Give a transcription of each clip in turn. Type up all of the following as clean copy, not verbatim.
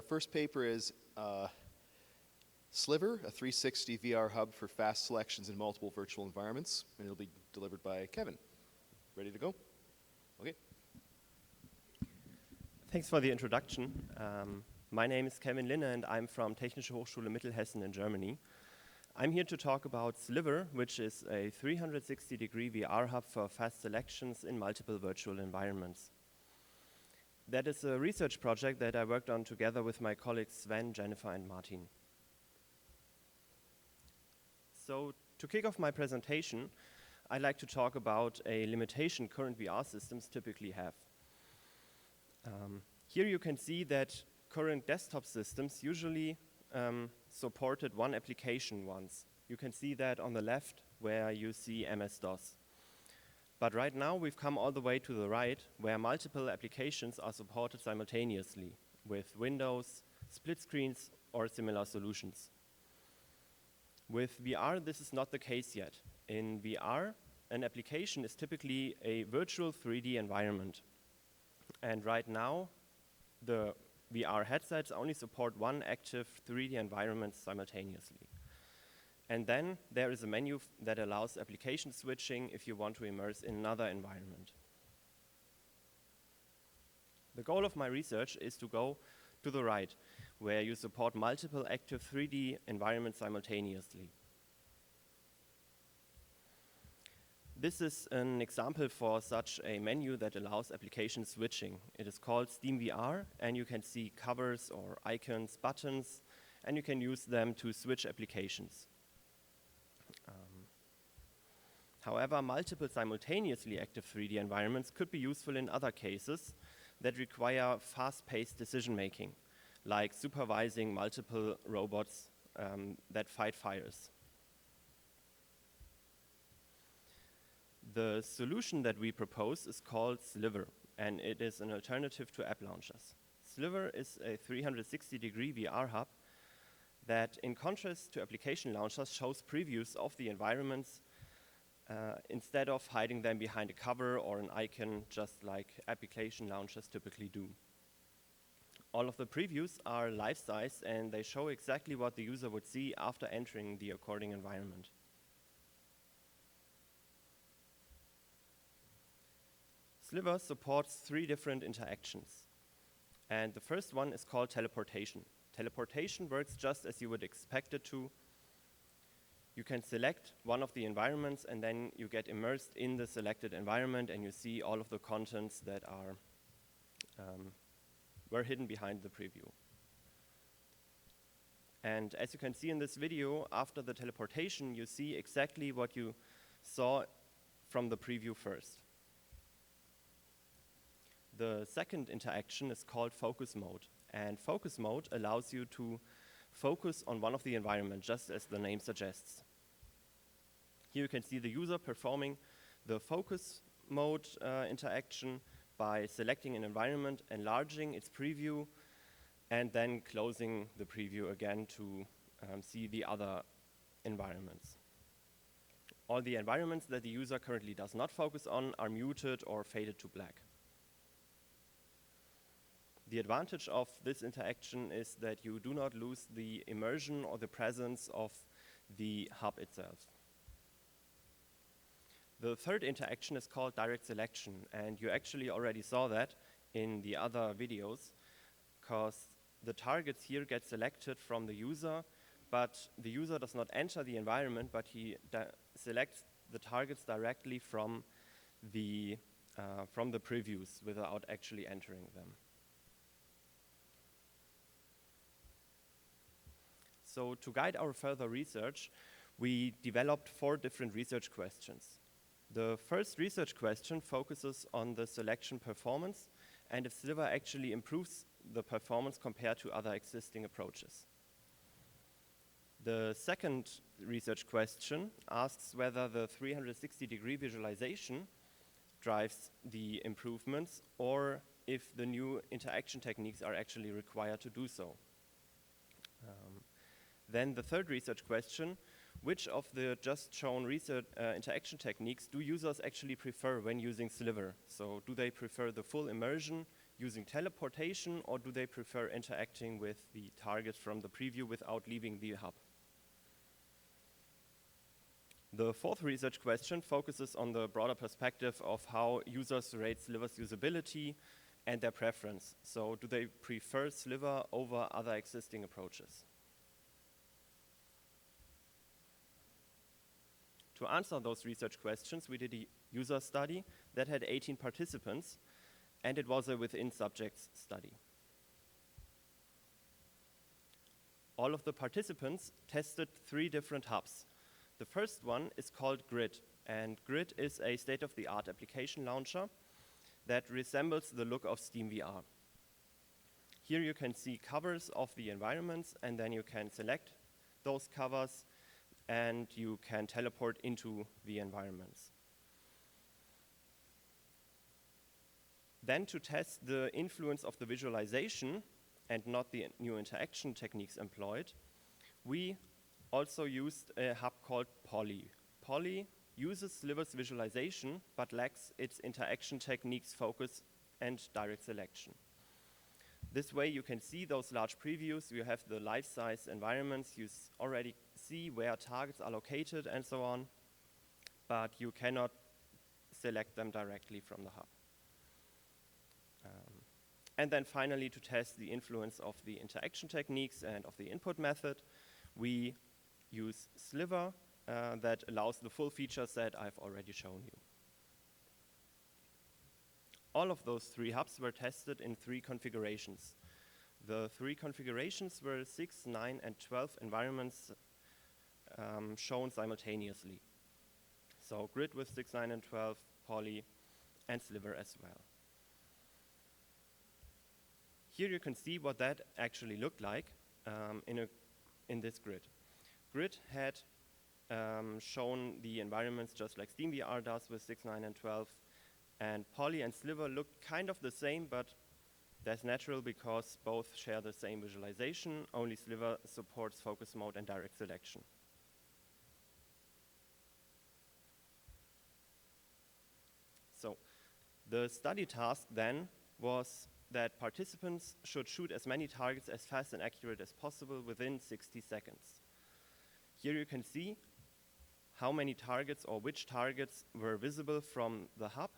first paper is Sliver, a 360 VR hub for fast selections in multiple virtual environments, and it'll be delivered by Kevin. Ready to go? Okay. Thanks for the introduction. My name is Kevin Linne and I'm from Technische Hochschule Mittelhessen in Germany. I'm here to talk about Sliver, which is a 360-degree VR hub for fast selections in multiple virtual environments. That is a research project that I worked on together with my colleagues Sven, Jennifer, and Martin. So, to kick off my presentation, I'd like to talk about a limitation current VR systems typically have. Here you can see that current desktop systems usually supported one application once. You can see that on the left where you see MS-DOS. But right now we've come all the way to the right where multiple applications are supported simultaneously with Windows, split screens, or similar solutions. With VR, this is not the case yet. In VR, an application is typically a virtual 3D environment. And right now, the VR headsets only support one active 3D environment simultaneously. And then there is a menu that allows application switching if you want to immerse in another environment. The goal of my research is to go to the right, where you support multiple active 3D environments simultaneously. This is an example for such a menu that allows application switching. It is called Steam VR, and you can see covers or icons, buttons, and you can use them to switch applications. However, multiple simultaneously active 3D environments could be useful in other cases that require fast-paced decision-making, like supervising multiple robots that fight fires. The solution that we propose is called Sliver, and it is an alternative to app launchers. Sliver is a 360-degree VR hub that, in contrast to application launchers, shows previews of the environments instead of hiding them behind a cover or an icon, just like application launchers typically do. All of the previews are life-size, and they show exactly what the user would see after entering the according environment. Sliver supports 3 different interactions. And the first one is called teleportation. Teleportation works just as you would expect it to. You can select one of the environments and then you get immersed in the selected environment and you see all of the contents that were hidden behind the preview. And as you can see in this video, after the teleportation, you see exactly what you saw from the preview first. The second interaction is called focus mode. And focus mode allows you to focus on one of the environments, just as the name suggests. Here you can see the user performing the focus mode interaction by selecting an environment, enlarging its preview, and then closing the preview again to see the other environments. All the environments that the user currently does not focus on are muted or faded to black. The advantage of this interaction is that you do not lose the immersion or the presence of the hub itself. The third interaction is called direct selection, and you actually already saw that in the other videos, because the targets here get selected from the user, but the user does not enter the environment, but he selects the targets directly from the previews without actually entering them. So to guide our further research, we developed 4 different research questions. The first research question focuses on the selection performance and if Sliver actually improves the performance compared to other existing approaches. The second research question asks whether the 360-degree visualization drives the improvements or if the new interaction techniques are actually required to do so. Then the third research question, which of the just shown research interaction techniques do users actually prefer when using Sliver? So do they prefer the full immersion using teleportation, or do they prefer interacting with the target from the preview without leaving the hub? The fourth research question focuses on the broader perspective of how users rate Sliver's usability and their preference. So do they prefer Sliver over other existing approaches? To answer those research questions, we did a user study that had 18 participants, and it was a within-subjects study. All of the participants tested 3 different hubs. The first one is called Grid, and Grid is a state-of-the-art application launcher that resembles the look of Steam VR. Here you can see covers of the environments, and then you can select those covers, and you can teleport into the environments. Then to test the influence of the visualization and not the new interaction techniques employed, we also used a hub called Poly. Poly uses Sliver's visualization but lacks its interaction techniques, focus, and direct selection. This way you can see those large previews, you have the life-size environments, you already see where targets are located and so on, but you cannot select them directly from the hub. And then finally, to test the influence of the interaction techniques and of the input method, we use Sliver that allows the full feature set I've already shown you. All of those 3 hubs were tested in 3 configurations. The 3 configurations were 6, 9, and 12 environments shown simultaneously. So Grid with 6, 9, and 12, Poly, and Sliver as well. Here you can see what that actually looked like in this grid. Grid had shown the environments just like SteamVR does with 6, 9, and 12. And Poly and Sliver look kind of the same, but that's natural because both share the same visualization, only Sliver supports focus mode and direct selection. So the study task then was that participants should shoot as many targets as fast and accurate as possible within 60 seconds. Here you can see how many targets or which targets were visible from the hub.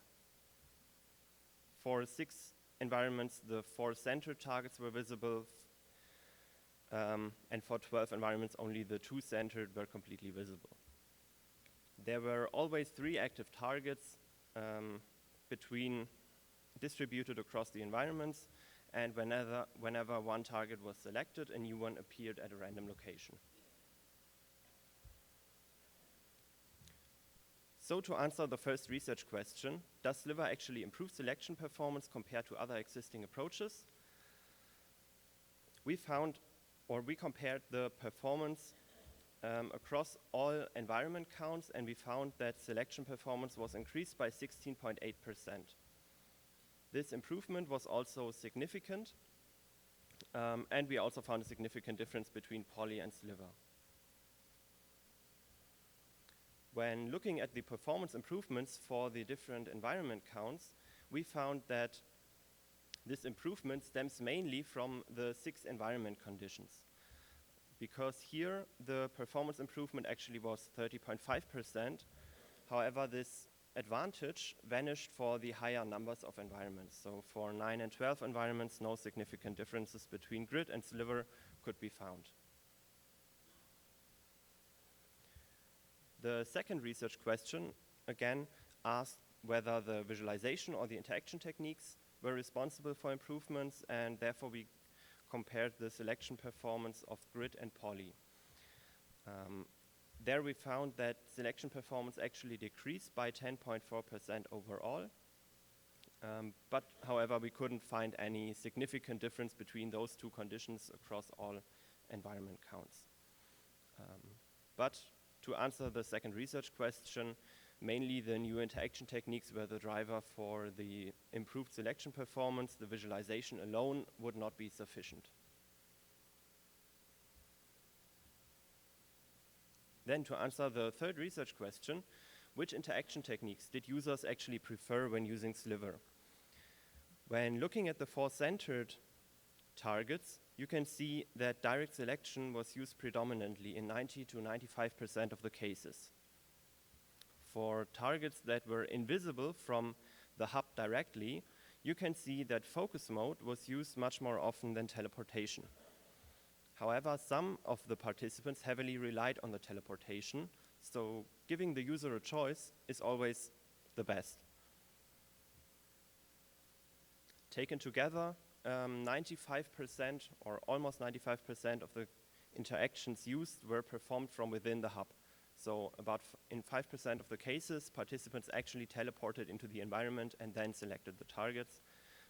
For 6 environments, the 4 centered targets were visible, and for 12 environments, only the 2 centered were completely visible. There were always 3 active targets distributed across the environments, and whenever one target was selected, a new one appeared at a random location. So to answer the first research question, does Sliver actually improve selection performance compared to other existing approaches? We compared the performance across all environment counts, and we found that selection performance was increased by 16.8%. This improvement was also significant, and we also found a significant difference between Poly and Sliver. When looking at the performance improvements for the different environment counts, we found that this improvement stems mainly from the 6 environment conditions. Because here, the performance improvement actually was 30.5%. However, this advantage vanished for the higher numbers of environments. So for 9 and 12 environments, no significant differences between Grid and Sliver could be found. The second research question, again, asked whether the visualization or the interaction techniques were responsible for improvements, and therefore we compared the selection performance of Grid and Poly. There we found that selection performance actually decreased by 10.4% overall. But however, we couldn't find any significant difference between those 2 conditions across all environment counts. But to answer the second research question, mainly the new interaction techniques were the driver for the improved selection performance. The visualization alone would not be sufficient. Then to answer the third research question, which interaction techniques did users actually prefer when using Sliver? When looking at the 4 centered targets, you can see that direct selection was used predominantly in 90 to 95% of the cases. For targets that were invisible from the hub directly, you can see that focus mode was used much more often than teleportation. However, some of the participants heavily relied on the teleportation, so giving the user a choice is always the best. Taken together, 95% or almost 95% of the interactions used were performed from within the hub. So in 5% of the cases, participants actually teleported into the environment and then selected the targets.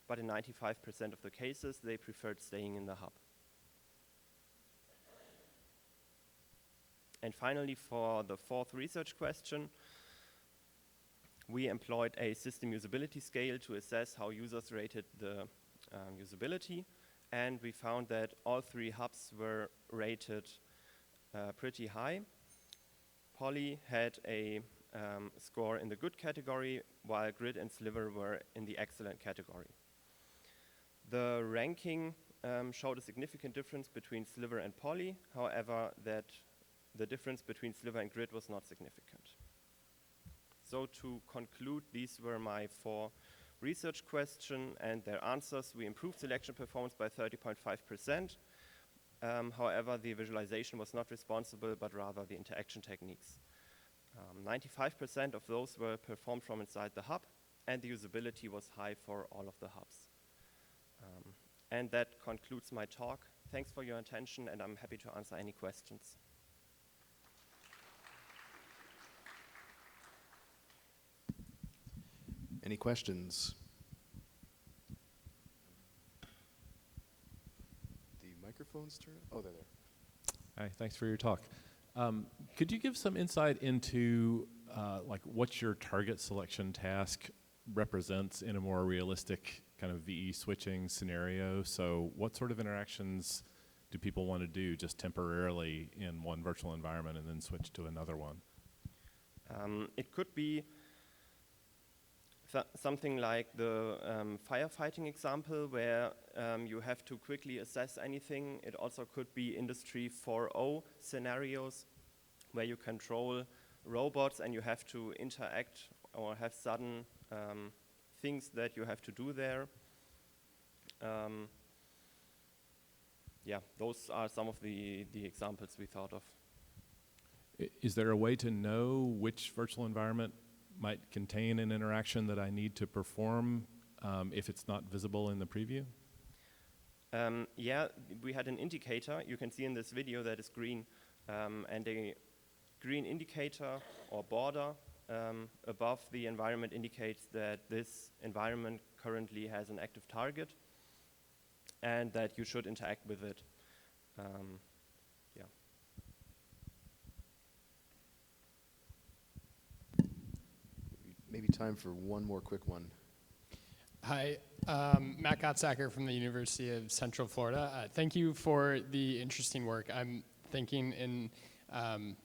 But in 95% of the cases, they preferred staying in the hub. And finally, for the 4th research question, we employed a system usability scale to assess how users rated the usability. And we found that all 3 hubs were rated pretty high. Poly had a score in the good category, while Grid and Sliver were in the excellent category. The ranking showed a significant difference between Sliver and Poly, however, that the difference between Sliver and Grid was not significant. So to conclude, these were my 4 research questions and their answers. We improved selection performance by 30.5%. However, the visualization was not responsible, but rather the interaction techniques. 95% of those were performed from inside the hub, and the usability was high for all of the hubs. And that concludes my talk. Thanks for your attention, and I'm happy to answer any questions. Any questions? The microphone's turned. Oh, they're there. Hi, thanks for your talk. Could you give some insight into like what your target selection task represents in a more realistic kind of VE switching scenario? So what sort of interactions do people want to do just temporarily in one virtual environment and then switch to another one? It could be something like the firefighting example, where you have to quickly assess anything. It also could be Industry 4.0 scenarios, where you control robots and you have to interact or have sudden things that you have to do there. Yeah, those are some of the examples we thought of. Is there a way to know which virtual environment might contain an interaction that I need to perform if it's not visible in the preview? Yeah, we had an indicator. You can see in this video that is green, and a green indicator or border above the environment indicates that this environment currently has an active target and that you should interact with it. Yeah. Maybe time for one more quick one. Hi, Matt Gottsacker from the University of Central Florida. Thank you for the interesting work. I'm thinking in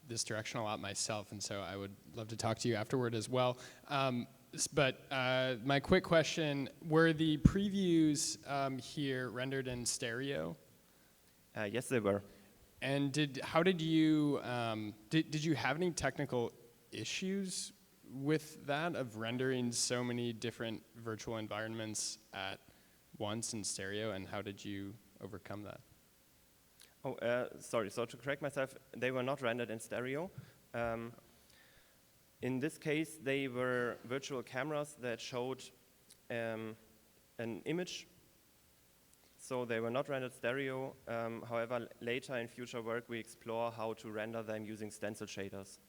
this direction a lot myself, and so I would love to talk to you afterward as well. But my quick question, were the previews here rendered in stereo? Yes, they were. And how did you have any technical issues with that, of rendering so many different virtual environments at once in stereo, and how did you overcome that? Oh, sorry, so to correct myself, they were not rendered in stereo. In this case, they were virtual cameras that showed an image. So they were not rendered stereo. However, later in future work, we explore how to render them using stencil shaders.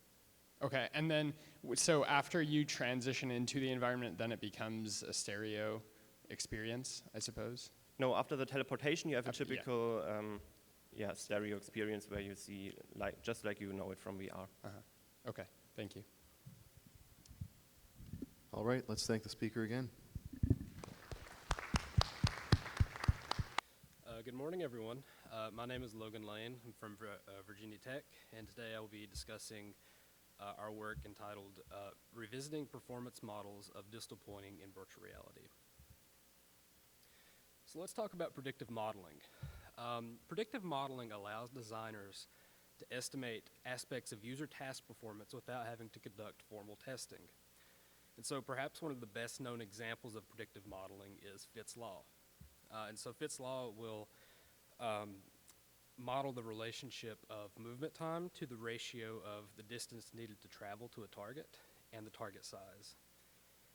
Okay, and then, so after you transition into the environment, then it becomes a stereo experience, I suppose? No, after the teleportation, you have a typical stereo experience where you see, just like you know it from VR. Okay, thank you. All right, let's thank the speaker again. Good morning, everyone. My name is Logan Lane. I'm from Virginia Tech, and today I will be discussing our work entitled Revisiting Performance Models of Distal Pointing in Virtual Reality. So let's talk about predictive modeling. Predictive modeling allows designers to estimate aspects of user task performance without having to conduct formal testing. And so perhaps one of the best known examples of predictive modeling is Fitts' law. And so Fitts' law will model the relationship of movement time to the ratio of the distance needed to travel to a target and the target size.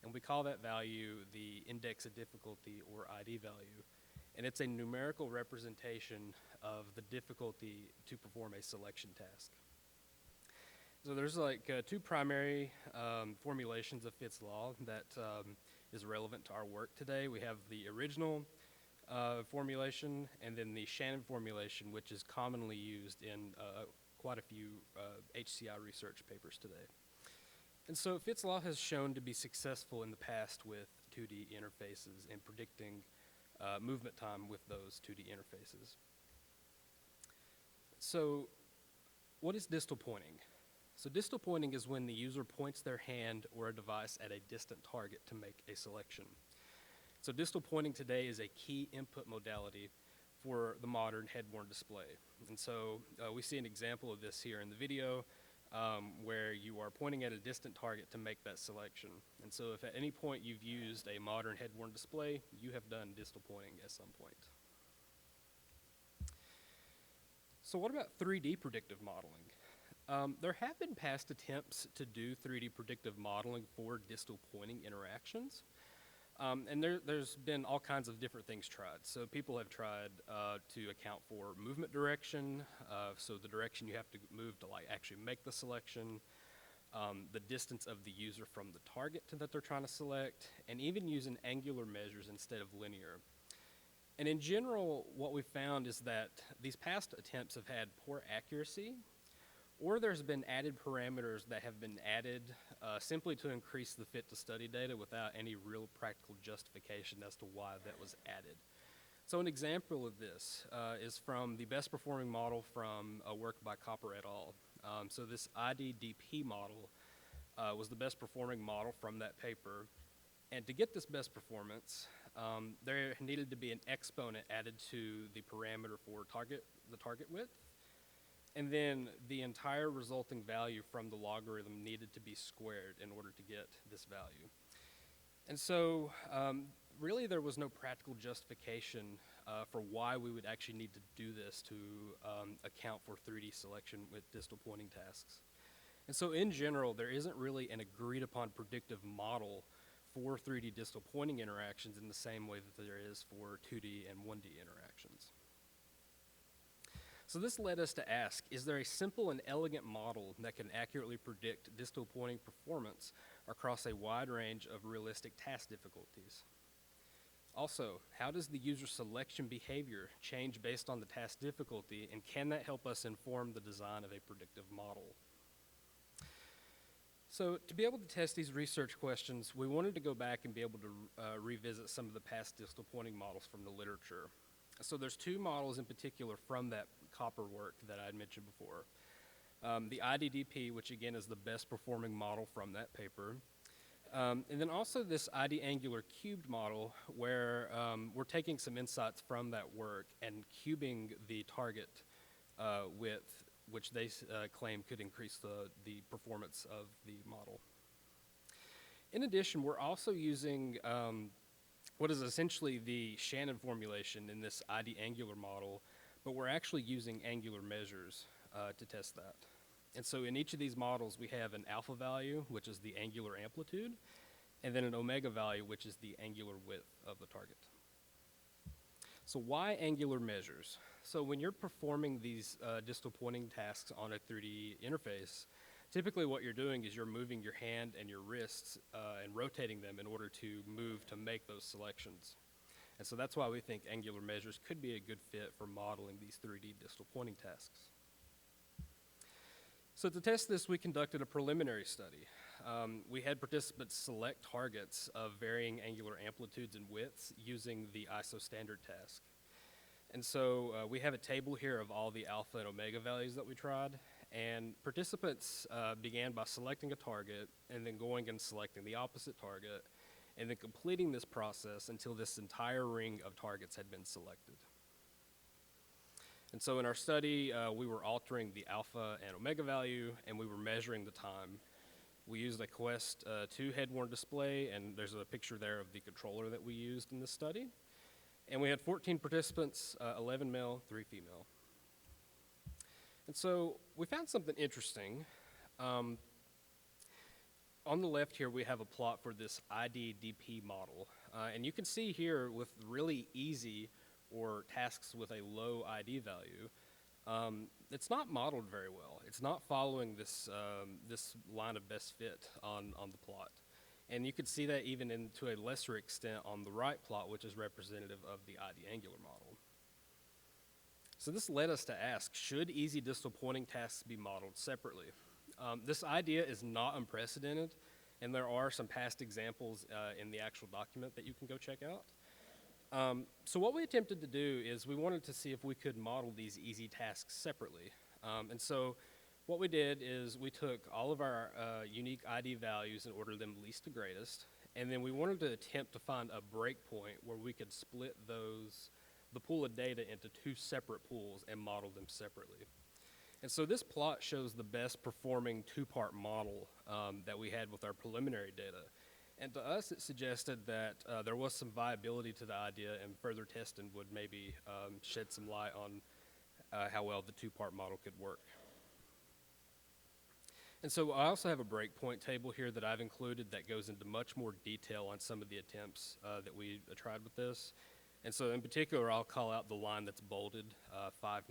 And we call that value the index of difficulty, or ID value. And it's a numerical representation of the difficulty to perform a selection task. So there's like two primary formulations of Fitts' law that is relevant to our work today. We have the original formulation and then the Shannon formulation, which is commonly used in quite a few HCI research papers today. And so Fitts' law has shown to be successful in the past with 2D interfaces and predicting movement time with those 2D interfaces. So what is distal pointing? So distal pointing is when the user points their hand or a device at a distant target to make a selection. So distal pointing today is a key input modality for the modern head-worn display. And so we see an example of this here in the video where you are pointing at a distant target to make that selection. And so if at any point you've used a modern head-worn display, you have done distal pointing at some point. So what about 3D predictive modeling? There have been past attempts to do 3D predictive modeling for distal pointing interactions. And there's been all kinds of different things tried. So people have tried to account for movement direction, so the direction you have to move to like actually make the selection, the distance of the user from the target that they're trying to select, and even using angular measures instead of linear. And in general, what we found is that these past attempts have had poor accuracy, or there's been added parameters that have been added simply to increase the fit to study data without any real practical justification as to why that was added. So an example of this is from the best performing model from a work by Copper et al. So this IDDP model was the best performing model from that paper. And to get this best performance, there needed to be an exponent added to the parameter for the target width. And then the entire resulting value from the logarithm needed to be squared in order to get this value. And so really there was no practical justification for why we would actually need to do this to account for 3D selection with distal pointing tasks. And so in general, there isn't really an agreed upon predictive model for 3D distal pointing interactions in the same way that there is for 2D and 1D interactions. So this led us to ask, is there a simple and elegant model that can accurately predict distal pointing performance across a wide range of realistic task difficulties? Also, how does the user selection behavior change based on the task difficulty, and can that help us inform the design of a predictive model? So to be able to test these research questions, we wanted to go back and be able to revisit some of the past distal pointing models from the literature. So there's two models in particular from that Copper work that I had mentioned before. The IDDP, which again is the best performing model from that paper. And then also this ID angular cubed model where we're taking some insights from that work and cubing the target width, which they claim could increase the performance of the model. In addition, we're also using what is essentially the Shannon formulation in this ID angular model, but we're actually using angular measures to test that. And so in each of these models, we have an alpha value, which is the angular amplitude, and then an omega value, which is the angular width of the target. So why angular measures? So when you're performing these distal pointing tasks on a 3D interface, typically what you're doing is you're moving your hand and your wrists and rotating them in order to move to make those selections. And so that's why we think angular measures could be a good fit for modeling these 3D distal pointing tasks. So to test this, we conducted a preliminary study. We had participants select targets of varying angular amplitudes and widths using the ISO standard task. And so we have a table here of all the alpha and omega values that we tried. And participants began by selecting a target and then going and selecting the opposite target and then completing this process until this entire ring of targets had been selected. And so in our study, we were altering the alpha and omega value, and we were measuring the time. We used a Quest 2 head-worn display, and there's a picture there of the controller that we used in this study. And we had 14 participants, 11 male, 3 female. And so we found something interesting. On the left here, we have a plot for this IDDP model. And you can see here with really easy or tasks with a low ID value, it's not modeled very well. It's not following this, this line of best fit on the plot. And you could see that even to a lesser extent on the right plot, which is representative of the ID angular model. So this led us to ask, should easy distal pointing tasks be modeled separately? This idea is not unprecedented, and there are some past examples in the actual document that you can go check out. So what we attempted to do is we wanted to see if we could model these easy tasks separately. And so what we did is we took all of our unique ID values and ordered them least to greatest, and then we wanted to attempt to find a breakpoint where we could split the pool of data into 2 separate pools and model them separately. And so this plot shows the best performing 2-part model that we had with our preliminary data. And to us, it suggested that there was some viability to the idea, and further testing would maybe shed some light on how well the 2-part model could work. And so I also have a breakpoint table here that I've included that goes into much more detail on some of the attempts that we tried with this. And so in particular, I'll call out the line that's bolded, 5-9,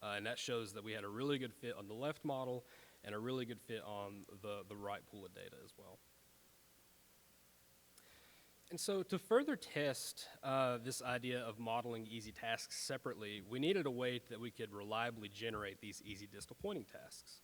and that shows that we had a really good fit on the left model and a really good fit on the right pool of data as well. And so to further test this idea of modeling easy tasks separately, we needed a way that we could reliably generate these easy distal pointing tasks.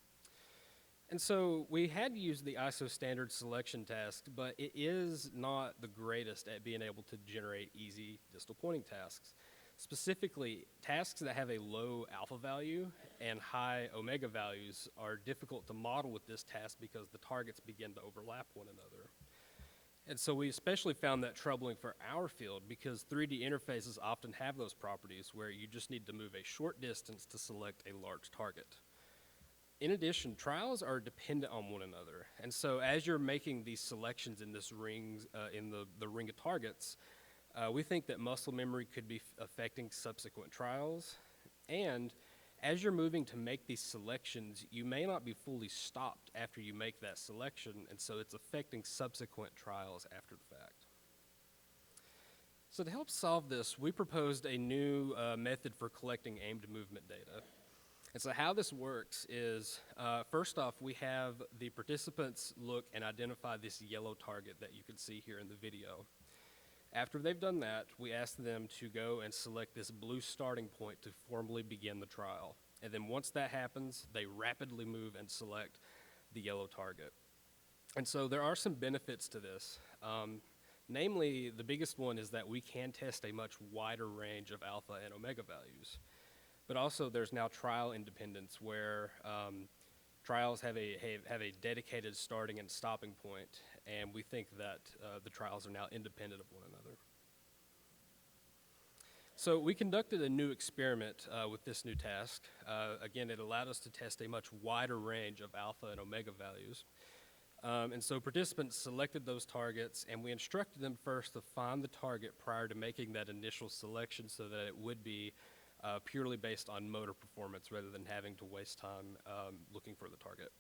And so we had to use the ISO standard selection task, but it is not the greatest at being able to generate easy distal pointing tasks. Specifically, tasks that have a low alpha value and high omega values are difficult to model with this task because the targets begin to overlap one another. And so we especially found that troubling for our field because 3D interfaces often have those properties where you just need to move a short distance to select a large target. In addition, trials are dependent on one another. And so as you're making these selections in this ring, in the ring of targets, we think that muscle memory could be affecting subsequent trials. And as you're moving to make these selections, you may not be fully stopped after you make that selection, and so it's affecting subsequent trials after the fact. So to help solve this, we proposed a new method for collecting aimed movement data. And so how this works is, first off, we have the participants look and identify this yellow target that you can see here in the video. After they've done that, we ask them to go and select this blue starting point to formally begin the trial. And then once that happens, they rapidly move and select the yellow target. And so there are some benefits to this. Namely, the biggest one is that we can test a much wider range of alpha and omega values. But also there's now trial independence where trials have a dedicated starting and stopping point, and we think that the trials are now independent of one another. So we conducted a new experiment with this new task. Again, it allowed us to test a much wider range of alpha and omega values. And so participants selected those targets, and we instructed them first to find the target prior to making that initial selection so that it would be purely based on motor performance rather than having to waste time looking for the target.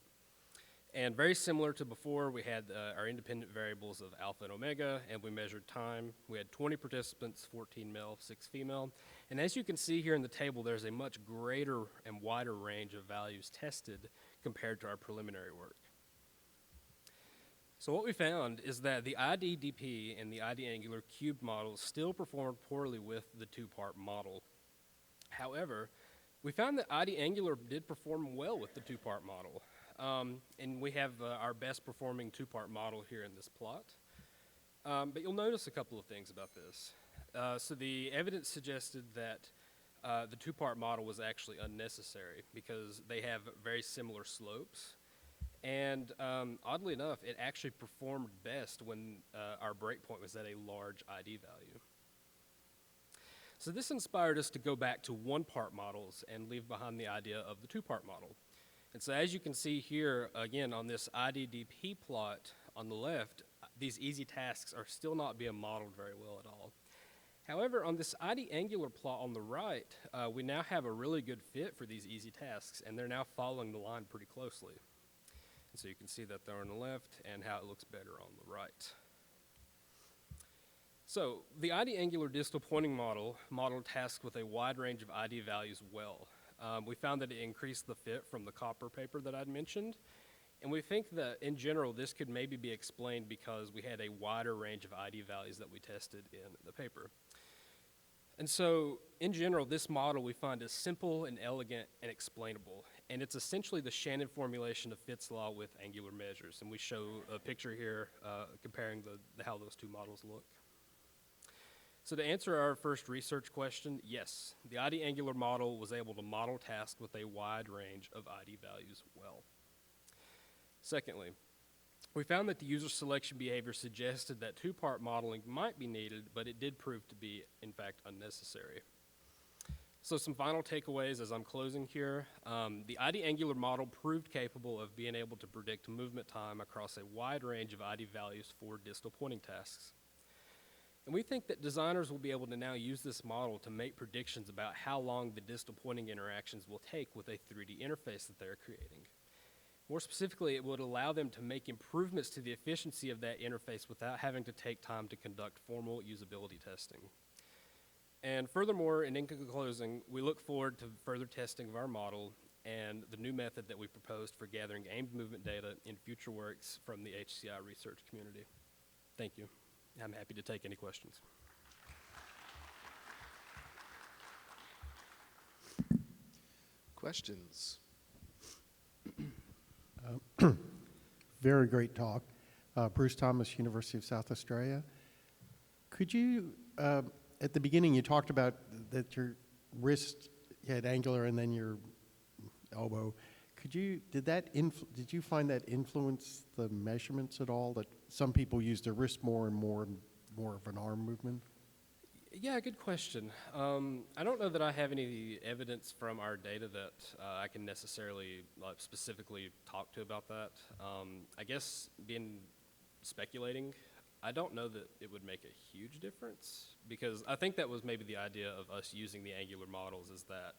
And very similar to before, we had our independent variables of alpha and omega, and we measured time. We had 20 participants, 14 male, 6 female. And as you can see here in the table, there's a much greater and wider range of values tested compared to our preliminary work. So what we found is that the IDDP and the ID angular cubed models still performed poorly with the 2-part model. However, we found that ID angular did perform well with the 2-part model. And we have our best performing 2-part model here in this plot. But you'll notice a couple of things about this. So the evidence suggested that the 2-part model was actually unnecessary because they have very similar slopes. And oddly enough, it actually performed best when our breakpoint was at a large ID value. So this inspired us to go back to one-part models and leave behind the idea of the two-part model. And so as you can see here, again, on this IDDP plot on the left, these easy tasks are still not being modeled very well at all. However, on this ID angular plot on the right, we now have a really good fit for these easy tasks, and they're now following the line pretty closely. And so you can see that they're on the left and how it looks better on the right. So the ID angular distal pointing model modeled tasks with a wide range of ID values well. We found that it increased the fit from the copper paper that I'd mentioned, and we think that in general this could maybe be explained because we had a wider range of ID values that we tested in the paper. And so in general, this model we find is simple and elegant and explainable, and it's essentially the Shannon formulation of Fitts law with angular measures, and we show a picture here comparing how those two models look. So to answer our first research question, yes, the ID angular model was able to model tasks with a wide range of ID values well. Secondly, we found that the user selection behavior suggested that two-part modeling might be needed, but it did prove to be, in fact, unnecessary. So some final takeaways as I'm closing here. The ID angular model proved capable of being able to predict movement time across a wide range of ID values for distal pointing tasks. And we think that designers will be able to now use this model to make predictions about how long the distal pointing interactions will take with a 3D interface that they're creating. More specifically, it would allow them to make improvements to the efficiency of that interface without having to take time to conduct formal usability testing. And furthermore, and in closing, we look forward to further testing of our model and the new method that we proposed for gathering aimed movement data in future works from the HCI research community. Thank you. I'm happy to take any questions. Questions? Very great talk. Bruce Thomas, University of South Australia. Could you, at the beginning you talked about that your wrist had angular and then your elbow. Did you find that influence the measurements at all? That some people use their wrist more and more of an arm movement? Yeah, good question. I don't know that I have any evidence from our data that I can necessarily specifically talk to about that. I guess speculating, I don't know that it would make a huge difference, because I think that was maybe the idea of us using the angular models, is that,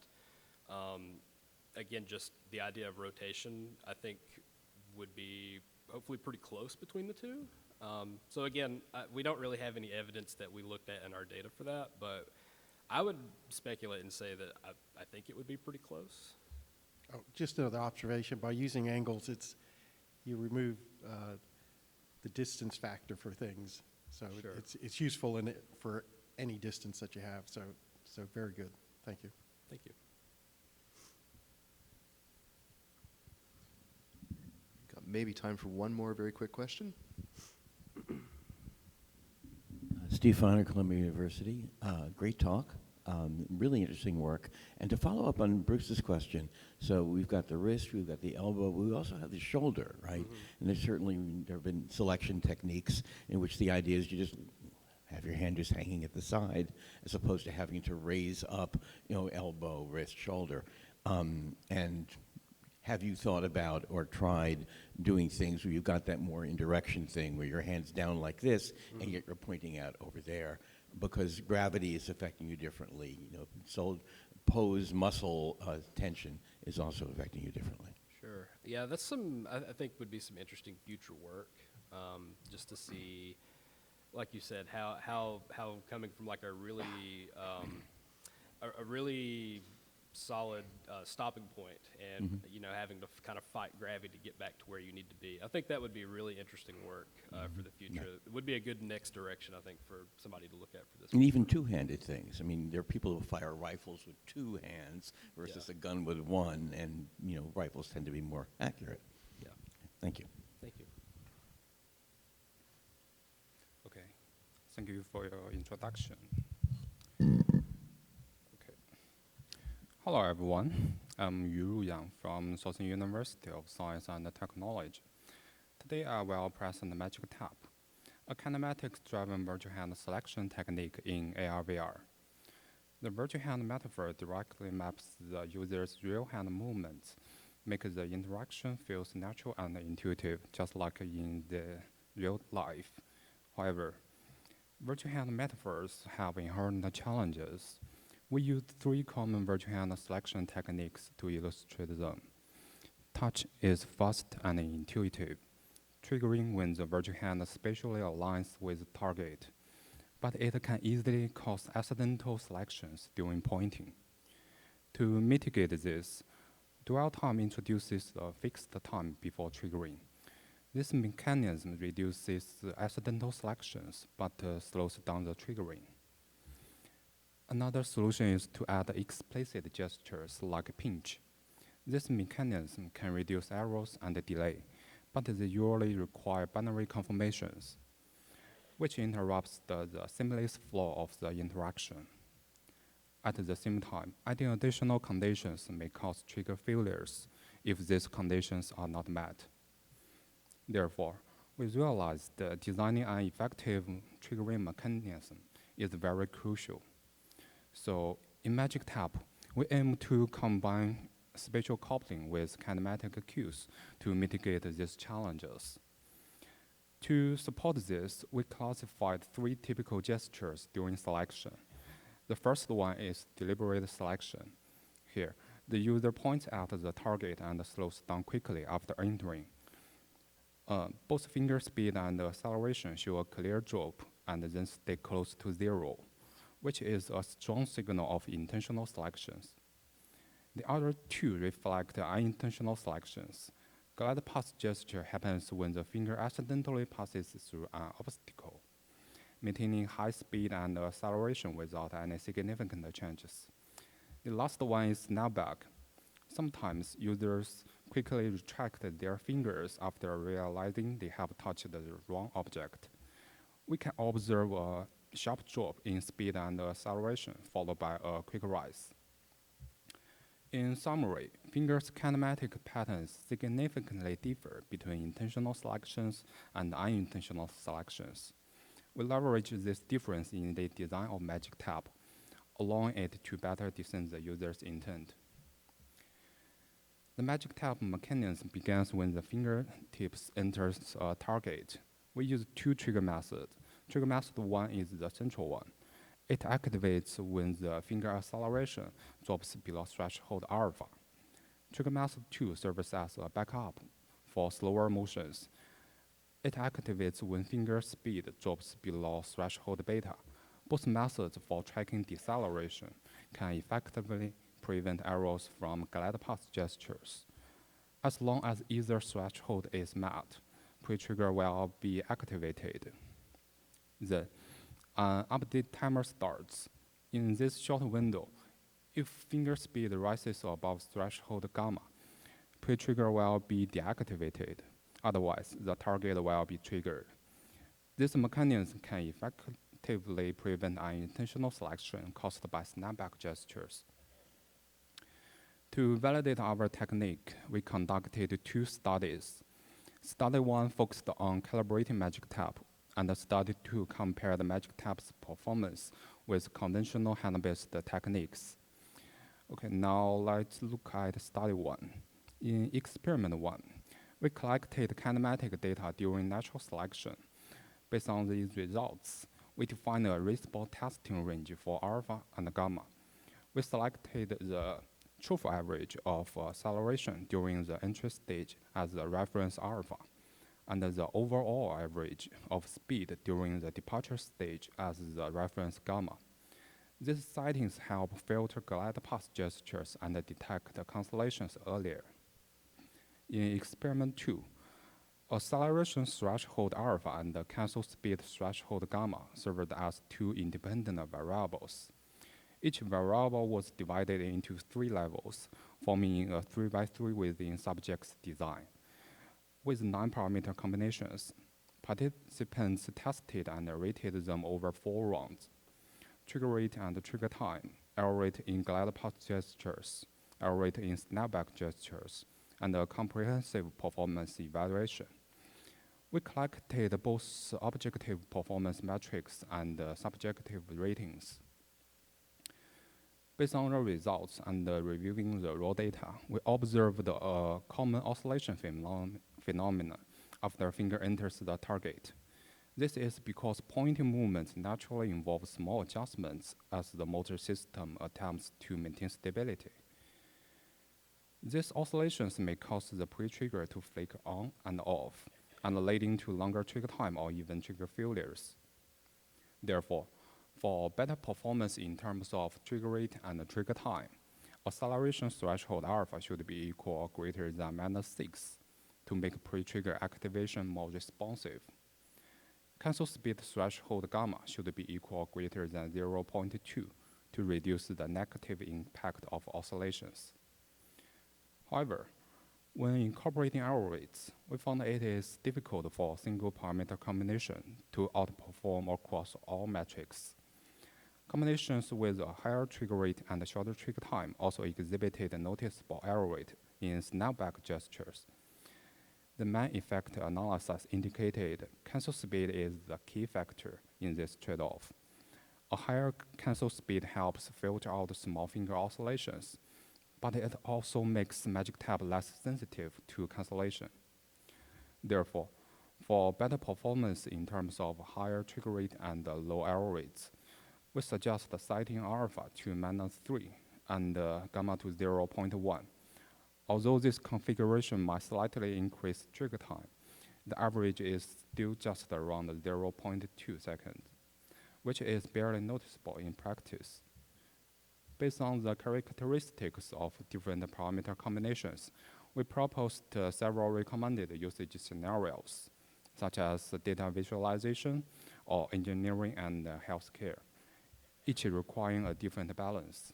again, just the idea of rotation, I think, would be hopefully pretty close between the two. So again, we don't really have any evidence that we looked at in our data for that, but I would speculate and say that I think it would be pretty close. Oh, just another observation, by using angles, you remove the distance factor for things. So Sure. it's useful for any distance that you have, so very good. Thank you. Thank you. Got maybe time for one more very quick question. Steve Feiner, Columbia University. Great talk. Really interesting work. And to follow up on Bruce's question, so we've got the wrist, we've got the elbow, we also have the shoulder, right? Mm-hmm. And there have been selection techniques in which the idea is you just have your hand just hanging at the side, as opposed to having to raise up, elbow, wrist, shoulder. And have you thought about or tried doing things where you've got that more indirection thing, where your hand's down like this, and yet you're pointing out over there, because gravity is affecting you differently. So pose muscle tension is also affecting you differently. Sure. Yeah, that's I think would be some interesting future work, just to see, like you said, how coming from like a really solid stopping point, and having to kind of fight gravity to get back to where you need to be. I think that would be really interesting work for the future. Yeah. It would be a good next direction, I think, for somebody to look at for this. And even two-handed things. I mean, there are people who fire rifles with two hands versus a gun with one, and rifles tend to be more accurate. Yeah. Thank you. Thank you. Okay. Thank you for your introduction. Hello, everyone. I'm Yu Yang from Southern University of Science and Technology. Today, I will present the Magic Tap, a kinematics-driven virtual hand selection technique in AR/VR. The virtual hand metaphor directly maps the user's real hand movements, making the interaction feels natural and intuitive, just like in the real life. However, virtual hand metaphors have inherent challenges. We use 3 common virtual hand selection techniques to illustrate them. Touch is fast and intuitive, triggering when the virtual hand spatially aligns with the target, but it can easily cause accidental selections during pointing. To mitigate this, dwell time introduces a fixed time before triggering. This mechanism reduces the accidental selections, but slows down the triggering. Another solution is to add explicit gestures like pinch. This mechanism can reduce errors and delay, but they usually require binary confirmations, which interrupts the seamless flow of the interaction. At the same time, adding additional conditions may cause trigger failures if these conditions are not met. Therefore, we realize that designing an effective triggering mechanism is very crucial. So in Magic Tap, we aim to combine spatial coupling with kinematic cues to mitigate these challenges. To support this, we classified 3 typical gestures during selection. The first one is deliberate selection. Here, the user points at the target and slows down quickly after entering. Both finger speed and acceleration show a clear drop and then stay close to 0, which is a strong signal of intentional selections. The other 2 reflect unintentional selections. Glide pass gesture happens when the finger accidentally passes through an obstacle, maintaining high speed and acceleration without any significant changes. The last one is snapback. Sometimes users quickly retract their fingers after realizing they have touched the wrong object. We can observe a sharp drop in speed and acceleration, followed by a quick rise. In summary, fingers' kinematic patterns significantly differ between intentional selections and unintentional selections. We leverage this difference in the design of Magic Tap, allowing it to better discern the user's intent. The Magic Tap mechanism begins when the fingertips enters a target. We use 2 trigger methods. Trigger method 1 is the central one. It activates when the finger acceleration drops below threshold alpha. Trigger method 2 serves as a backup for slower motions. It activates when finger speed drops below threshold beta. Both methods for tracking deceleration can effectively prevent errors from glide path gestures. As long as either threshold is met, pre-trigger will be activated. Then, an update timer starts. In this short window, if finger speed rises above threshold gamma, pre-trigger will be deactivated. Otherwise, the target will be triggered. This mechanism can effectively prevent unintentional selection caused by snapback gestures. To validate our technique, we conducted 2 studies. Study 1 focused on calibrating Magic Tap, and Study 2 compared Magic Tap's performance with conventional hand-based techniques. Okay, now let's look at Study 1. In Experiment 1, we collected kinematic data during natural selection. Based on these results, we defined a reasonable testing range for alpha and gamma. We selected the truth average of acceleration during the entry stage as the reference alpha, and the overall average of speed during the departure stage as the reference gamma. These settings help filter glide path gestures and detect cancellations earlier. In Experiment 2, acceleration threshold alpha and cancel speed threshold gamma served as 2 independent variables. Each variable was divided into 3 levels, forming a 3x3 within subject's design. With 9 parameter combinations, participants tested and rated them over 4 rounds. Trigger rate and trigger time error rate in glide path gestures, error rate in snapback gestures, and a comprehensive performance evaluation. We collected both objective performance metrics and subjective ratings. Based on the results and reviewing the raw data, we observed a common oscillation phenomenon after finger enters the target. This is because pointing movements naturally involve small adjustments as the motor system attempts to maintain stability. These oscillations may cause the pre-trigger to flicker on and off, and leading to longer trigger time or even trigger failures. Therefore, for better performance in terms of trigger rate and trigger time, acceleration threshold alpha should be equal or greater than -6 to make pre-trigger activation more responsive. Cancel speed threshold gamma should be equal or greater than 0.2 to reduce the negative impact of oscillations. However, when incorporating error rates, we found it is difficult for a single parameter combination to outperform across all metrics. Combinations with a higher trigger rate and a shorter trigger time also exhibited a noticeable error rate in snapback gestures. The main effect analysis indicated cancel speed is the key factor in this trade-off. A higher cancel speed helps filter out small finger oscillations, but it also makes Magic Tab less sensitive to cancellation. Therefore, for better performance in terms of higher trigger rate and low error rates, we suggest setting alpha to -3 and gamma to 0.1. Although this configuration might slightly increase trigger time, the average is still just around 0.2 seconds, which is barely noticeable in practice. Based on the characteristics of different parameter combinations, we proposed several recommended usage scenarios, such as data visualization or engineering and healthcare, each requiring a different balance.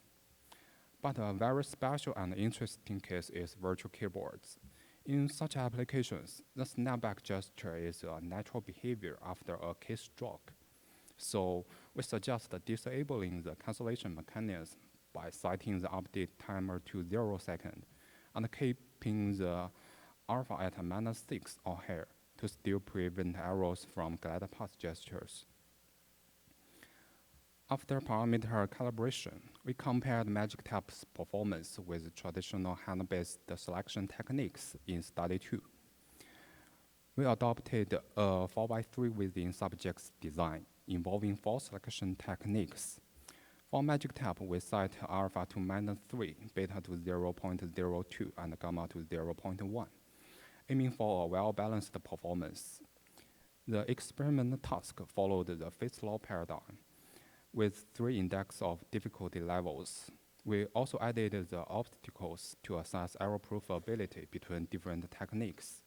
But a very special and interesting case is virtual keyboards. In such applications, the snapback gesture is a natural behavior after a keystroke. So we suggest disabling the cancellation mechanism by setting the update timer to 0 seconds and keeping the alpha at -6 or higher to still prevent errors from glide path gestures. After parameter calibration, we compared Magic Tab's performance with traditional hand-based selection techniques in Study 2. We adopted a 4x3 within subjects design involving 4 selection techniques. For Magic Tab, we set alpha to -3, beta to 0.02, and gamma to 0.1, aiming for a well-balanced performance. The experiment task followed the Fitts law paradigm, with 3 index of difficulty levels. We also added the obstacles to assess error proofability between different techniques.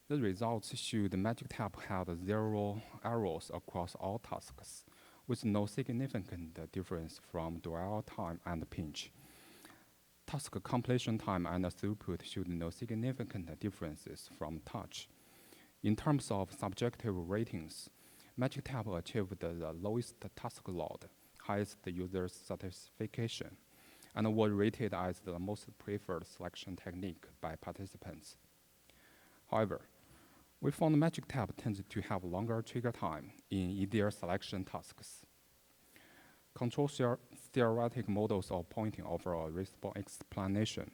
The results showed Magic Tab had 0 errors across all tasks, with no significant difference from dwell time and pinch. Task completion time and throughput showed no significant differences from touch. In terms of subjective ratings, Magic Tab achieved the lowest task load, highest user satisfaction, and was rated as the most preferred selection technique by participants. However, we found Magic Tab tends to have longer trigger time in easier selection tasks. Control theoretic models of pointing offer a reasonable explanation.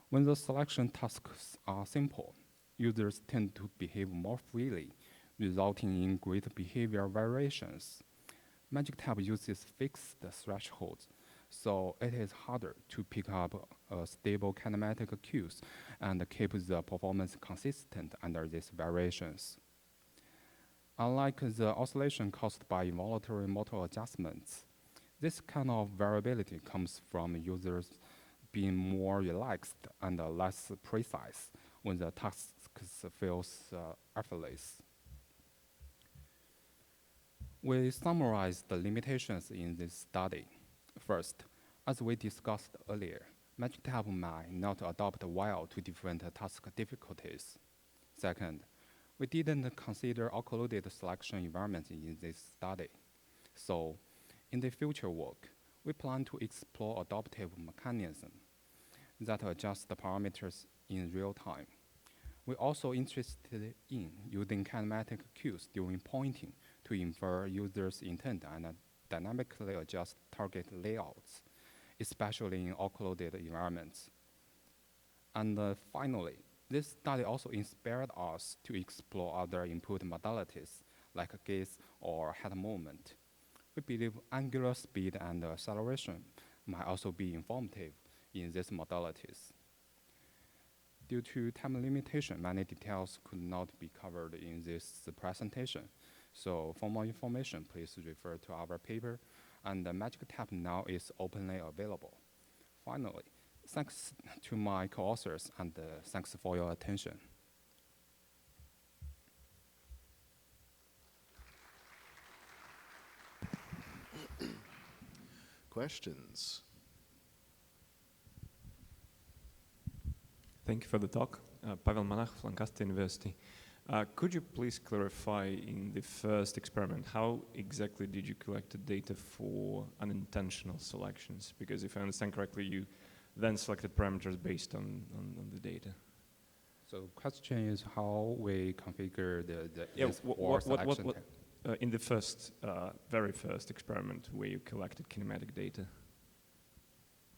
When the selection tasks are simple, users tend to behave more freely, resulting in great behavior variations. Magic Tab uses fixed thresholds, so it is harder to pick up stable kinematic cues and keep the performance consistent under these variations. Unlike the oscillation caused by involuntary motor adjustments, this kind of variability comes from users being more relaxed and less precise when the tasks feels effortless. We summarized the limitations in this study. First, as we discussed earlier, Magic Tab might not adopt well to different task difficulties. Second, we didn't consider occluded selection environments in this study. So, In the future work, we plan to explore adaptive mechanisms that adjust the parameters in real time. We're also interested in using kinematic cues during pointing to infer users' intent and dynamically adjust target layouts, especially in occluded environments. And finally, this study also inspired us to explore other input modalities like gaze or head movement. We believe angular speed and acceleration might also be informative in these modalities. Due to time limitation, many details could not be covered in this presentation. So for more information, please refer to our paper. And the Magic Tap now is openly available. Finally, thanks to my co-authors and thanks for your attention. Questions? Thank you for the talk. Pavel Manach, Lancaster University. Could you please clarify in the first experiment, how exactly did you collect the data for unintentional selections? Because if I understand correctly, you then selected parameters based on the data. So question is how we configure the Yeah, selection. in the first, very first experiment where you collected kinematic data.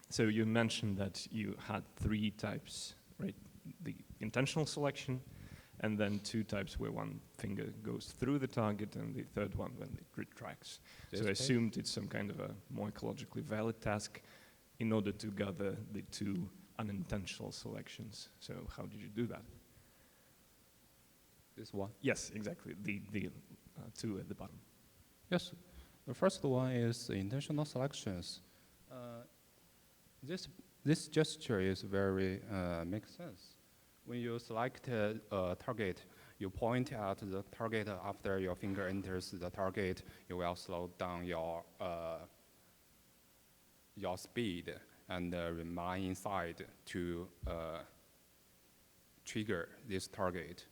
So you mentioned that you had 3 types, right? The intentional selection, and then 2 types where one finger goes through the target, and the third one when it retracts. So I assumed it's some kind of a more ecologically valid task in order to gather the 2 unintentional selections. So how did you do that? This one? Yes, exactly. The 2 at the bottom. Yes. The first one is intentional selections. This gesture is very makes sense. When you select a target, you point at the target after your finger enters the target. You will slow down your speed and remain inside to trigger this target.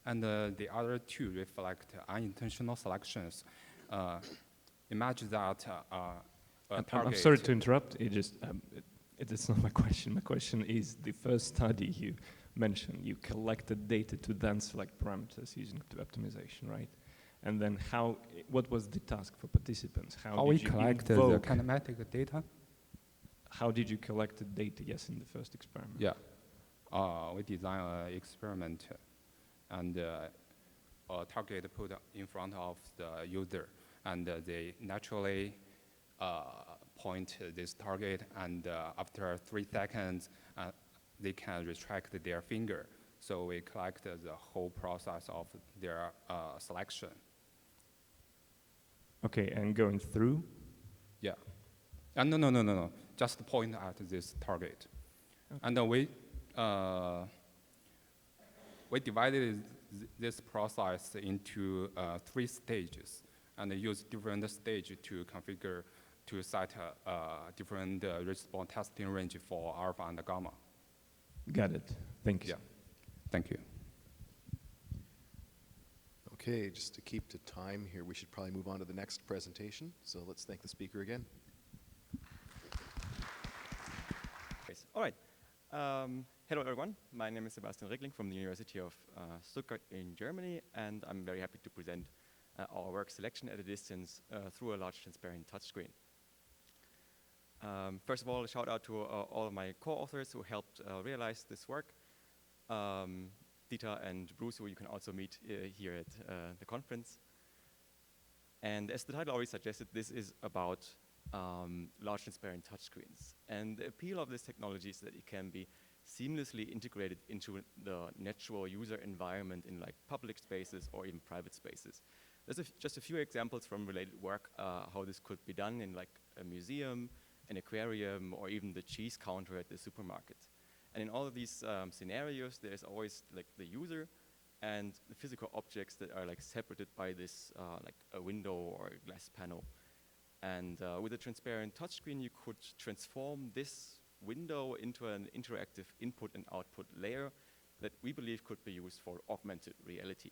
And the other 2 reflect unintentional selections. Imagine that a target. I'm sorry to interrupt. It's not my question. My question is the first study you mentioned, you collected data to then select parameters using optimization, right? And then what was the task for participants? How we collect the kinematic data? How did you collect the data, yes, in the first experiment? Yeah. We designed an experiment and a target put in front of the user, and they naturally point this target, and after 3 seconds, they can retract their finger. So we collect the whole process of their selection. Okay, and going through? Yeah. No. Just point at this target. Okay. And we divided this process into 3 stages, and use different stages to configure, to set different response testing range for alpha and gamma. Got it. Thank you. Yeah. Thank you. Okay, just to keep to time here, we should probably move on to the next presentation. So let's thank the speaker again. All right. Hello, everyone. My name is Sebastian Rickling from the University of Stuttgart in Germany, and I'm very happy to present our work Selection at a Distance through a large transparent touchscreen. First of all, a shout out to all of my co-authors who helped realize this work. Dieter and Bruce, who you can also meet here at the conference. And as the title already suggested, this is about large transparent touchscreens. And the appeal of this technology is that it can be seamlessly integrated into the natural user environment in like public spaces or even private spaces. There's just a few examples from related work how this could be done in like a museum, an aquarium, or even the cheese counter at the supermarket. And in all of these scenarios, there's always like the user and the physical objects that are like separated by this like a window or a glass panel. And with a transparent touchscreen, you could transform this window into an interactive input and output layer that we believe could be used for augmented reality.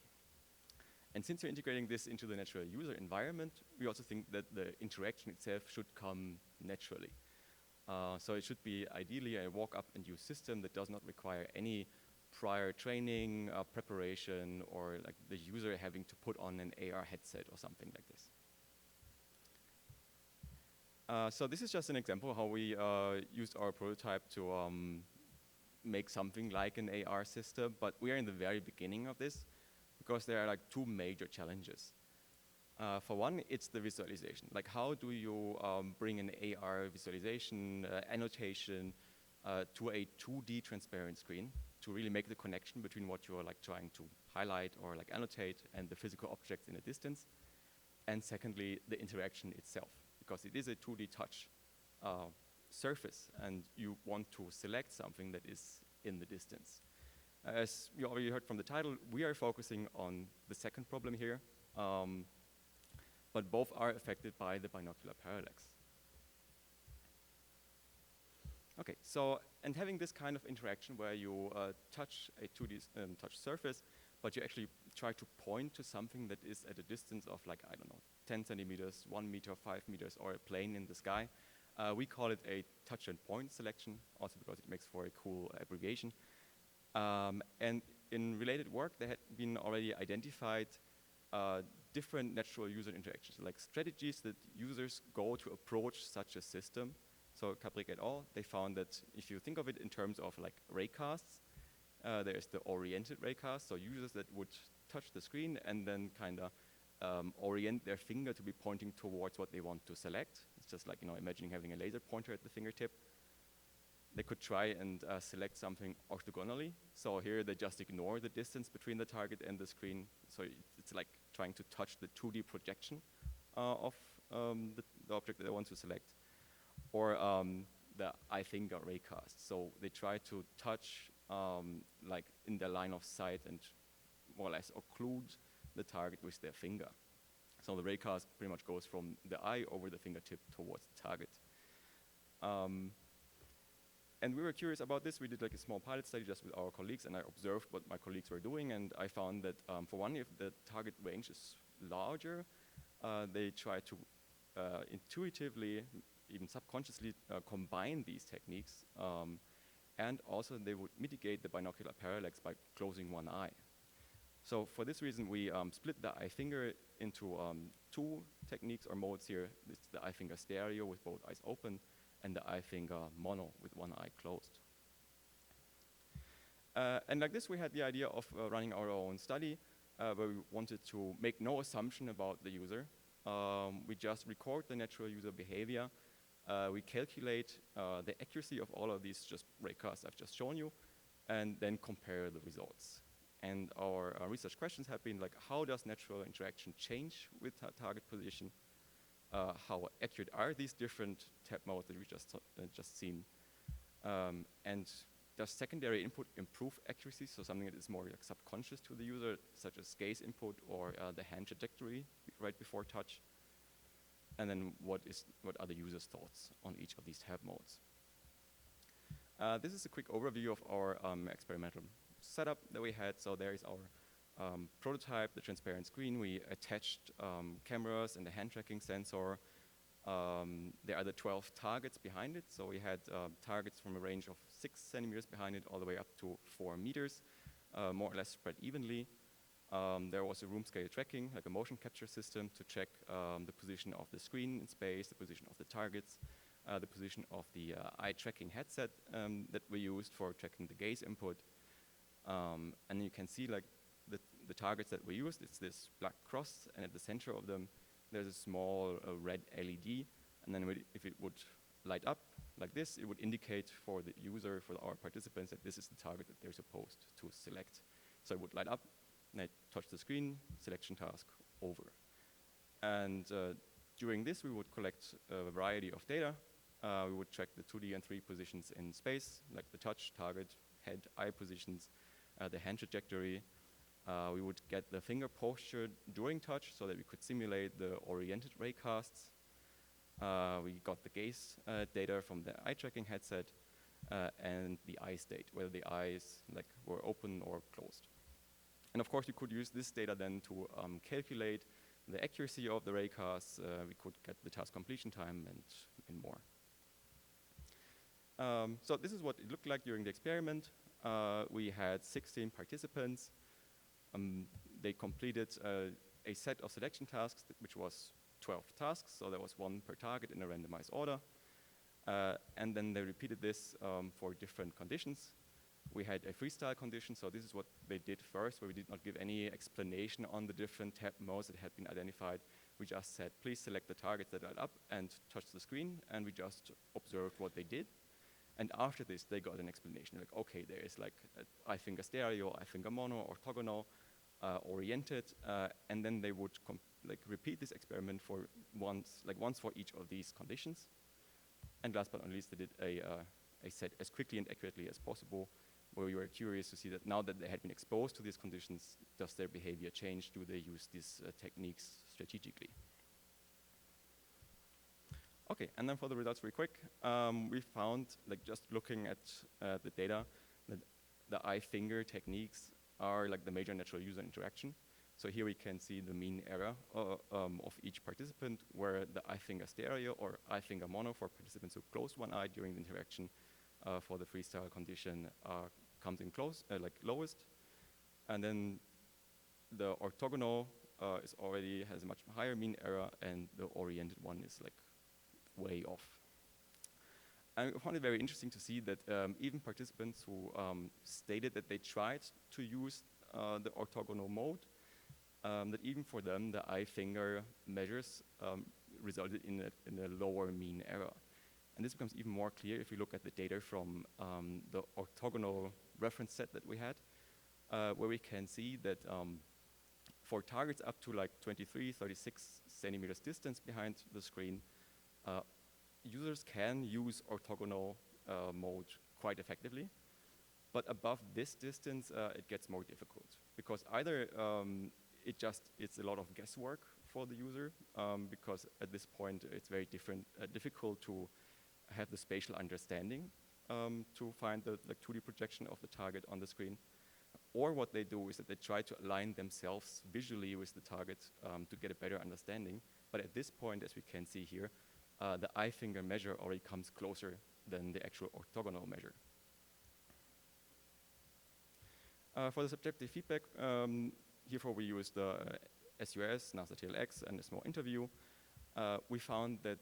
And since we're integrating this into the natural user environment, we also think that the interaction itself should come naturally. So it should be ideally a walk-up and use system that does not require any prior training, preparation, or like the user having to put on an AR headset or something like this. So this is just an example of how we used our prototype to make something like an AR system, but we are in the very beginning of this because there are like two major challenges. For one, it's the visualization. Like how do you bring an AR visualization, annotation to a 2D transparent screen to really make the connection between what you're like trying to highlight or like annotate and the physical objects in a distance. And secondly, the interaction itself, because it is a 2D touch surface and you want to select something that is in the distance. As you already heard from the title, we are focusing on the second problem here, but both are affected by the binocular parallax. Okay, so, and having this kind of interaction where you touch a 2D touch surface, but you actually try to point to something that is at a distance of like, I don't know, 10 centimeters, 1 meter, 5 meters, or a plane in the sky. We call it a touch and point selection, also because it makes for a cool abbreviation. And in related work, there had been already identified different natural user interactions, like strategies that users go to approach such a system. So Cabric et al., they found that if you think of it in terms of like raycasts, there's the oriented raycast, so users that would touch the screen and then kind of orient their finger to be pointing towards what they want to select. It's just like, you know, imagining having a laser pointer at the fingertip. They could try and select something orthogonally. So here they just ignore the distance between the target and the screen. So it's like trying to touch the 2D projection of the object that they want to select. Or the I finger raycast. So they try to touch like in their line of sight and more or less occlude the target with their finger. So the raycast pretty much goes from the eye over the fingertip towards the target. And we were curious about this. We did like a small pilot study just with our colleagues, and I observed what my colleagues were doing, and I found that for one, if the target range is larger, they try to intuitively, even subconsciously, combine these techniques, and also they would mitigate the binocular parallax by closing one eye. So for this reason, we split the eye finger into two techniques or modes here. It's the eye finger stereo with both eyes open, and the eye finger mono with one eye closed. And like this, we had the idea of running our own study where we wanted to make no assumption about the user. We just record the natural user behavior. We calculate the accuracy of all of these just raycasts I've just shown you, and then compare the results. And our research questions have been like, how does natural interaction change with target position? How accurate are these different tab modes that we just seen? And does secondary input improve accuracy? So something that is more like subconscious to the user, such as gaze input or the hand trajectory right before touch. And then what are the user's thoughts on each of these tab modes? This is a quick overview of our experimental setup that we had. So there is our prototype, the transparent screen. We attached cameras and the hand tracking sensor. There are the 12 targets behind it. So we had targets from a range of 6 centimeters behind it all the way up to 4 meters, more or less spread evenly. There was a room scale tracking, like a motion capture system to check the position of the screen in space, the position of the targets, the position of the eye tracking headset that we used for tracking the gaze input. And you can see like the targets that we used, it's this black cross, and at the center of them, there's a small red LED, and then if it would light up like this, it would indicate for the user, for our participants, that this is the target that they're supposed to select. So it would light up, and I touch the screen, selection task over. And during this, we would collect a variety of data. We would check the 2D and 3D positions in space, like the touch, target, head, eye positions, the hand trajectory. We would get the finger posture during touch so that we could simulate the oriented raycasts. We got the gaze data from the eye tracking headset and the eye state, whether the eyes were open or closed. And of course, we could use this data then to calculate the accuracy of the raycasts. We could get the task completion time and more. So this is what it looked like during the experiment. We had 16 participants. They completed a set of selection tasks, which was 12 tasks, so there was one per target in a randomized order. And then they repeated this for different conditions. We had a freestyle condition, so this is what they did first, where we did not give any explanation on the different tab modes that had been identified. We just said, please select the targets that are up and touch the screen, and we just observed what they did. And after this, they got an explanation, like, okay, there is like I-finger stereo, I-finger mono, orthogonal, oriented, and then they would repeat this experiment for once for each of these conditions. And last but not least, they did a set as quickly and accurately as possible, where we were curious to see that now that they had been exposed to these conditions, does their behavior change? Do they use these techniques strategically? Okay, and then for the results very quick, we found, just looking at the data, that the I-finger techniques are like the major natural user interaction. So here we can see the mean error of each participant, where the I-finger stereo or I-finger mono for participants who close one eye during the interaction for the freestyle condition comes in lowest. And then the orthogonal has a much higher mean error, and the oriented one is way off. I found it very interesting to see that even participants who stated that they tried to use the orthogonal mode, that even for them, the I-finger measures resulted in a lower mean error. And this becomes even more clear if you look at the data from the orthogonal reference set that we had, where we can see that for targets up to 23, 36 centimeters distance behind the screen, users can use orthogonal mode quite effectively. But above this distance, it gets more difficult, because either it's a lot of guesswork for the user, because at this point it's very difficult to have the spatial understanding to find the 2D projection of the target on the screen. Or what they do is that they try to align themselves visually with the target to get a better understanding. But at this point, as we can see here, the I-finger measure already comes closer than the actual orthogonal measure. For the subjective feedback, herefore we used the SUS, NASA TLX, and a small interview. We found that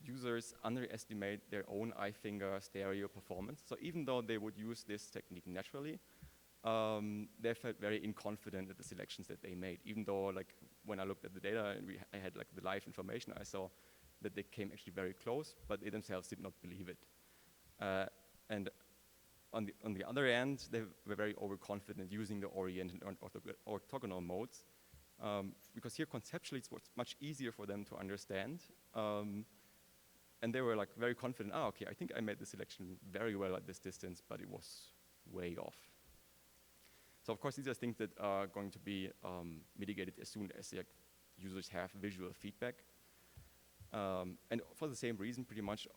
users underestimate their own I-finger stereo performance. So even though they would use this technique naturally, they felt very inconfident at the selections that they made. Even though, when I looked at the data and I had the live information, I saw that they came actually very close, but they themselves did not believe it. And on the other end, they were very overconfident using the oriented and orthogonal modes, because here conceptually it's much easier for them to understand. And they were very confident, okay, I think I made the selection very well at this distance, but it was way off. So of course, these are things that are going to be mitigated as soon as users have visual feedback. And for the same reason, pretty much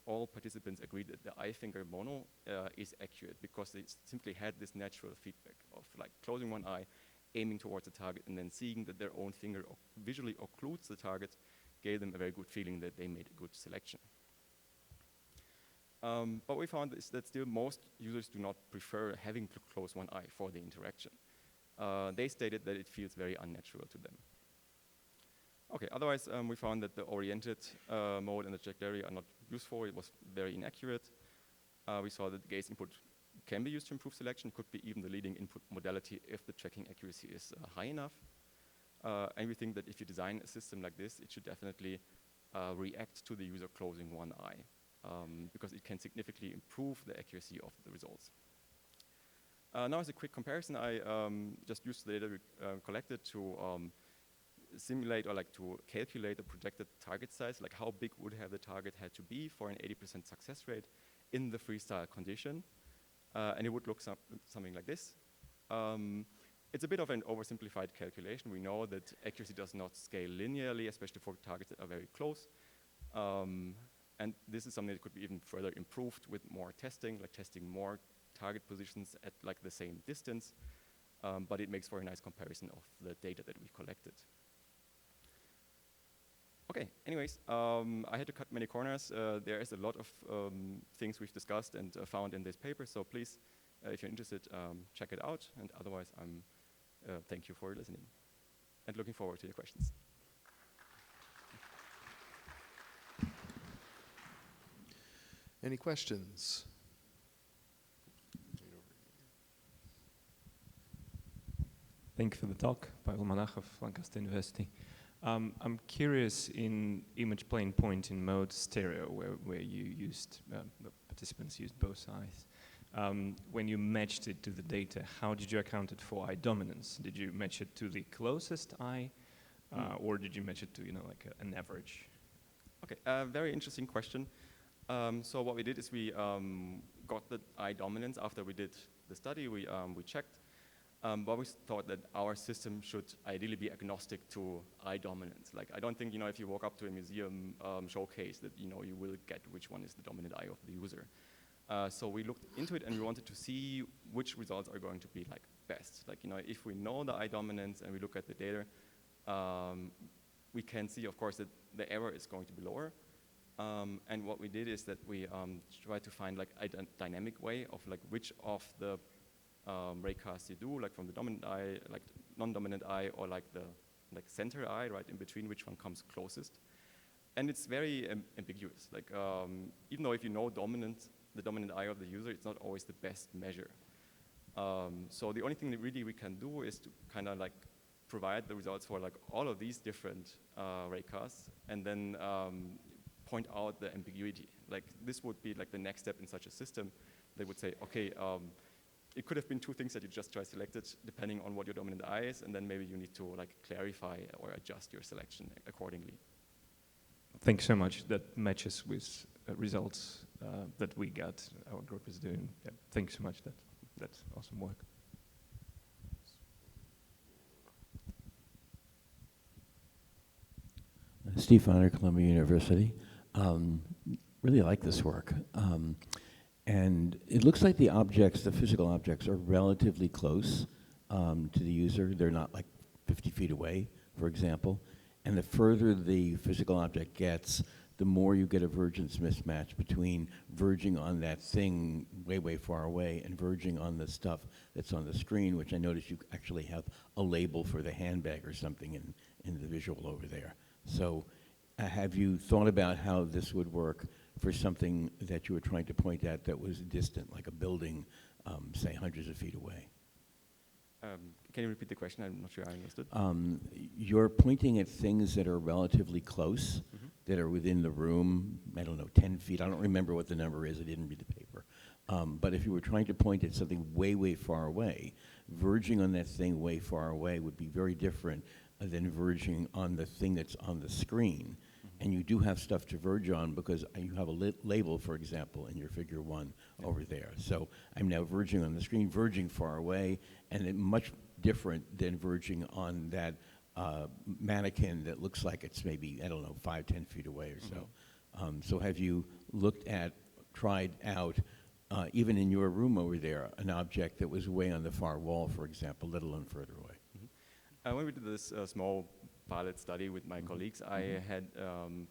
all participants agreed that the I-finger mono is accurate, because they simply had this natural feedback of closing one eye, aiming towards the target, and then seeing that their own finger visually occludes the target, gave them a very good feeling that they made a good selection. But we found that still most users do not prefer having to close one eye for the interaction. They stated that it feels very unnatural to them. Okay, otherwise we found that the oriented mode and the trajectory are not useful. It was very inaccurate. We saw that the gaze input can be used to improve selection, could be even the leading input modality if the tracking accuracy is high enough. And we think that if you design a system like this, it should definitely react to the user closing one eye, because it can significantly improve the accuracy of the results. Now, as a quick comparison, I just used the data we collected to simulate or to calculate the projected target size, how big would have the target had to be for an 80% success rate in the freestyle condition. And it would look something like this. It's a bit of an oversimplified calculation. We know that accuracy does not scale linearly, especially for targets that are very close. And this is something that could be even further improved with more testing, testing more target positions at like the same distance, but it makes for a nice comparison of the data that we collected. Okay, anyways, I had to cut many corners. There is a lot of things we've discussed and found in this paper, so please, if you're interested, check it out, and otherwise thank you for listening, and looking forward to your questions. Any questions? Thank you for the talk, Pavel Manach of Lancaster University. I'm curious in image plane point in mode stereo, where you used, the participants used both sides. When you matched it to the data, how did you account it for eye dominance? Did you match it to the closest eye, or did you match it to, like an average? Okay, very interesting question. So what we did is we got the eye dominance after we did the study. We checked. But we thought that our system should ideally be agnostic to eye dominance. Like, I don't think, if you walk up to a museum showcase that, you will get which one is the dominant eye of the user. So we looked into it and we wanted to see which results are going to be like best. Like, if we know the eye dominance and we look at the data, we can see, of course, that the error is going to be lower. And what we did is that we tried to find like a dynamic way of like which of the raycasts you do, like from the dominant eye, like non-dominant eye, or like the center eye, right in between, which one comes closest. And it's very ambiguous. Like even though if you know the dominant eye of the user, it's not always the best measure. So the only thing that really we can do is to kind of like provide the results for like all of these different raycasts, and then point out the ambiguity. Like this would be like the next step in such a system. They would say, okay, it could have been two things that you just try selected depending on what your dominant eye is, and then maybe you need to like clarify or adjust your selection accordingly. Thanks so much. That matches with results that we got, our group is doing. Yeah, thanks so much. That's awesome work. Steve Feiner, Columbia University. Really like this work. And it looks like the objects, the physical objects, are relatively close to the user. They're not like 50 feet away, for example. And the further the physical object gets, the more you get a vergence mismatch between verging on that thing way, way far away and verging on the stuff that's on the screen, which I noticed you actually have a label for the handbag or something in the visual over there. So have you thought about how this would work for something that you were trying to point at that was distant, like a building, say, hundreds of feet away? Can you repeat the question? I'm not sure I understood. You're pointing at things that are relatively close, that are within the room, I don't know, 10 feet. I don't remember what the number is. I didn't read the paper. But if you were trying to point at something way, way far away, verging on that thing way far away would be very different than verging on the thing that's on the screen. And you do have stuff to verge on because you have a label, for example, in your figure 1 over there. So I'm now verging on the screen, verging far away, and it much different than verging on that mannequin that looks like it's maybe, I don't know, 5, 10 feet away or so. So have you tried out, even in your room over there, an object that was way on the far wall, for example, let alone further away? When we did this small pilot study with my colleagues, I had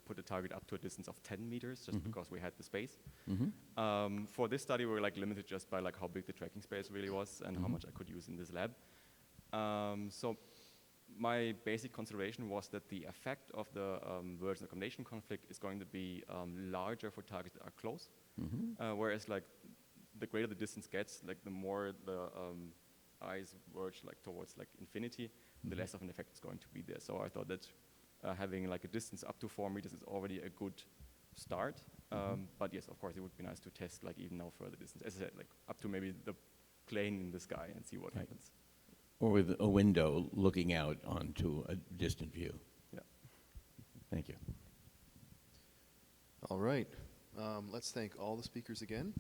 put the target up to a distance of 10 meters just because we had the space. For this study, we were like limited just by like how big the tracking space really was and how much I could use in this lab. So my basic consideration was that the effect of the vergence accommodation conflict is going to be larger for targets that are close, whereas like the greater the distance gets, like the more the eyes verge like towards like infinity, the less of an effect is going to be there. So I thought that having like a distance up to 4 meters is already a good start. But yes, of course, it would be nice to test like even now further distance. As I said, like up to maybe the plane in the sky and see what happens. Or with a window looking out onto a distant view. Yeah. Thank you. All right. Let's thank all the speakers again.